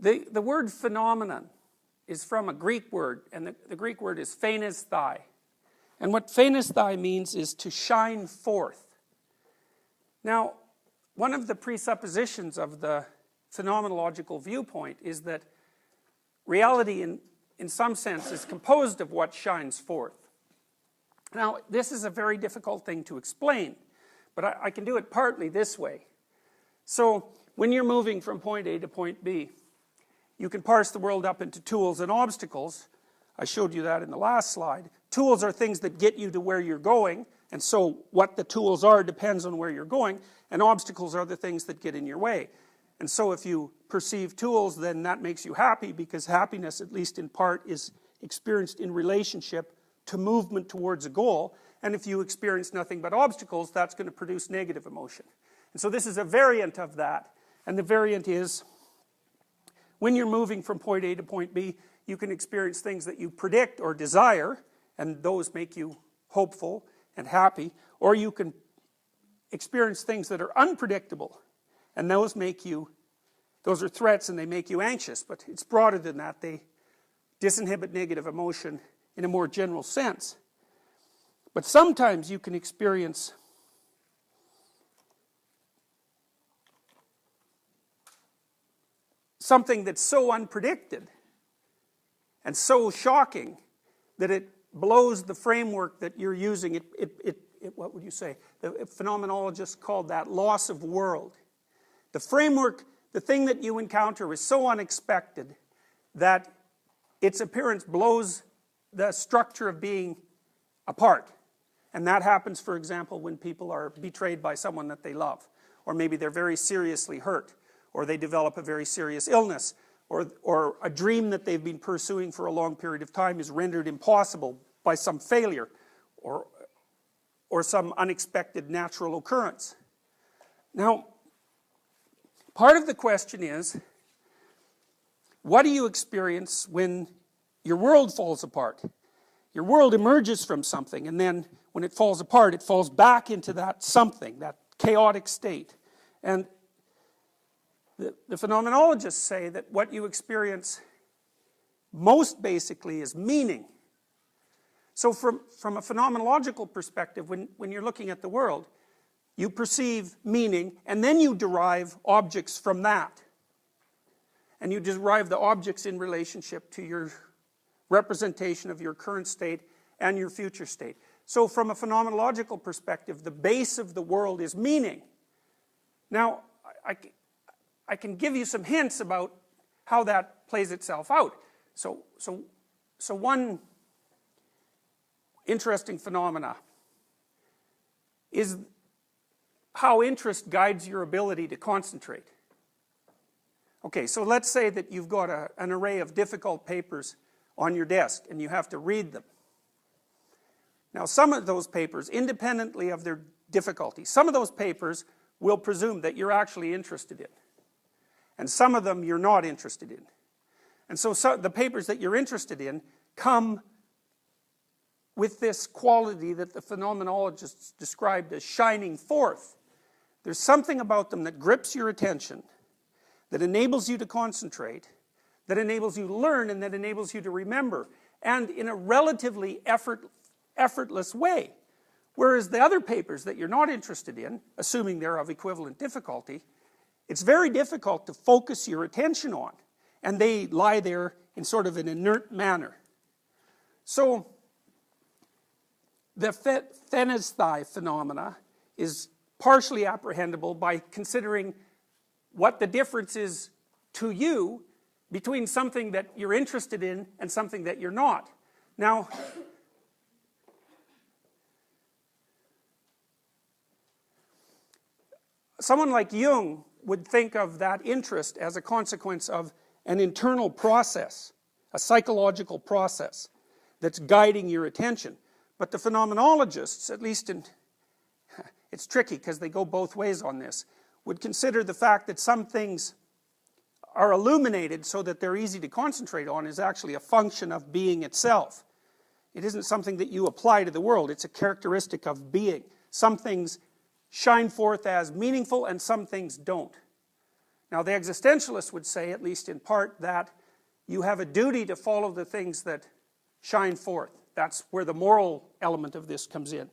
The word phenomenon is from a Greek word, and the Greek word is phanesthai. And what phanesthai means is to shine forth. Now, one of the presuppositions of the phenomenological viewpoint is that reality in some sense is composed of what shines forth. Now, this is a very difficult thing to explain, but I can do it partly this way. So, when you're moving from point A to point B, you can parse the world up into tools and obstacles. I showed you that in the last slide. Tools are things that get you to where you're going, and so what the tools are depends on where you're going, and obstacles are the things that get in your way. And so if you perceive tools, then that makes you happy, because happiness, at least in part, is experienced in relationship to movement towards a goal. And if you experience nothing but obstacles, that's going to produce negative emotion. And so this is a variant of that. And the variant is, when you're moving from point A to point B, you can experience things that you predict or desire, and those make you hopeful and happy. Or you can experience things that are unpredictable, and those are threats, and they make you anxious. But it's broader than that. They disinhibit negative emotion in a more general sense. But sometimes you can experience something that's so unpredicted and so shocking that it blows the framework that you're using. What would you say? The phenomenologists called that loss of world. The framework, the thing that you encounter is so unexpected that its appearance blows the structure of being apart. And that happens, for example, when people are betrayed by someone that they love. Or maybe they're very seriously hurt. Or they develop a very serious illness. Or a dream that they've been pursuing for a long period of time is rendered impossible by some failure. Or some unexpected natural occurrence. Now, part of the question is, what do you experience when your world falls apart? Your world emerges from something, and then when it falls apart, it falls back into that something, that chaotic state. And the phenomenologists say that what you experience most basically is meaning. So from a phenomenological perspective, when you're looking at the world, you perceive meaning, and then you derive objects from that. And you derive the objects in relationship to your representation of your current state and your future state. So from a phenomenological perspective, the base of the world is meaning. Now, I can give you some hints about how that plays itself out. So one interesting phenomena is how interest guides your ability to concentrate. Okay, so let's say that you've got an array of difficult papers on your desk and you have to read them. Now, some of those papers, independently of their difficulty, some of those papers will presume that you're actually interested in. And some of them you're not interested in. And so the papers that you're interested in come with this quality that the phenomenologists described as shining forth. There's something about them that grips your attention, that enables you to concentrate, that enables you to learn, and that enables you to remember, and in a relatively effortless way. Whereas the other papers that you're not interested in, assuming they're of equivalent difficulty, it's very difficult to focus your attention on, and they lie there in sort of an inert manner. So the phanesthai phenomena is partially apprehendable by considering what the difference is to you between something that you're interested in and something that you're not. Now, someone like Jung would think of that interest as a consequence of an internal process, a psychological process that's guiding your attention. But the phenomenologists, at least it's tricky because they go both ways on this, would consider the fact that some things are illuminated so that they're easy to concentrate on is actually a function of being itself. It isn't something that you apply to the world, it's a characteristic of being. Some things shine forth as meaningful and some things don't. Now the existentialists would say, at least in part, that you have a duty to follow the things that shine forth. That's where the moral element of this comes in.